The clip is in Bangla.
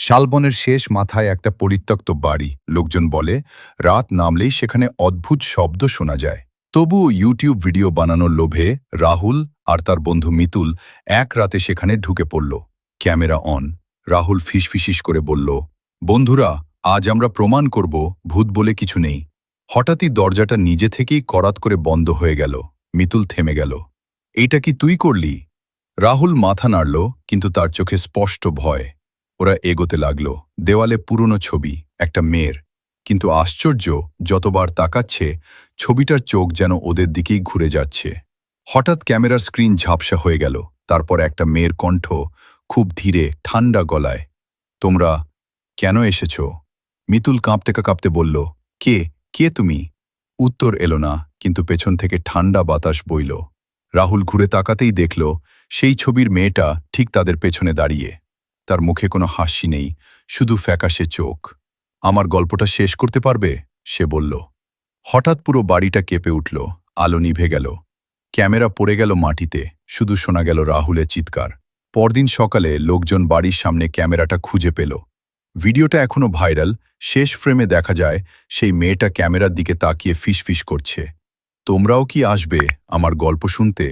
শালবনের শেষ মাথায় একটা পরিত্যক্ত বাড়ি। লোকজন বলে রাত নামলেই সেখানে অদ্ভুত শব্দ শোনা যায়। তবু ইউটিউব ভিডিও বানানোর লোভে রাহুল আর তার বন্ধু মিতুল এক রাতে সেখানে ঢুকে পড়ল। Camera on. রাহুল ফিসফিসিস করে বলল, বন্ধুরা, আজ আমরা প্রমাণ করব ভূত বলে কিছু নেই। হঠাৎই দরজাটা নিজে থেকেই করাত করে বন্ধ হয়ে গেল। মিতুল থেমে গেল। এইটা কি তুই করলি? রাহুল মাথা নাড়ল, কিন্তু তার চোখে স্পষ্ট ভয়। ওরা এগোতে লাগল। দেওয়ালে পুরনো ছবি, একটা মেয়ের। কিন্তু আশ্চর্য, যতবার তাকাচ্ছে ছবিটার চোখ যেন ওদের দিকেই ঘুরে যাচ্ছে। হঠাৎ ক্যামেরার স্ক্রিন ঝাপসা হয়ে গেল। তারপর একটা মেয়ের কণ্ঠ, খুব ধীরে, ঠান্ডা গলায়, তোমরা কেন এসেছ? মিতুল কাঁপতে কাঁপতে বলল, কে কে তুমি? উত্তর এলো না, কিন্তু পেছন থেকে ঠান্ডা বাতাস বইল। রাহুল ঘুরে তাকাতেই দেখল সেই ছবির মেয়েটা ঠিক তাদের পেছনে দাঁড়িয়ে। তার মুখে কোনো হাসি নেই, শুধু ফ্যাকাশে চোখ। আমার গল্পটা শেষ করতে পারবে? সে বলল। হঠাৎ পুরো বাড়িটা কেঁপে উঠল। আলো নিভে গেল। ক্যামেরা পড়ে গেল মাটিতে। শুধু শোনা গেল রাহুলের চিৎকার। পরদিন সকালে লোকজন বাড়ির সামনে ক্যামেরাটা খুঁজে পেল। ভিডিওটা এখনো ভাইরাল। শেষ ফ্রেমে দেখা যায় সেই মেয়েটা ক্যামেরার দিকে তাকিয়ে ফিসফিস করছে, তোমরাও কি আসবে আমার গল্প শুনতে?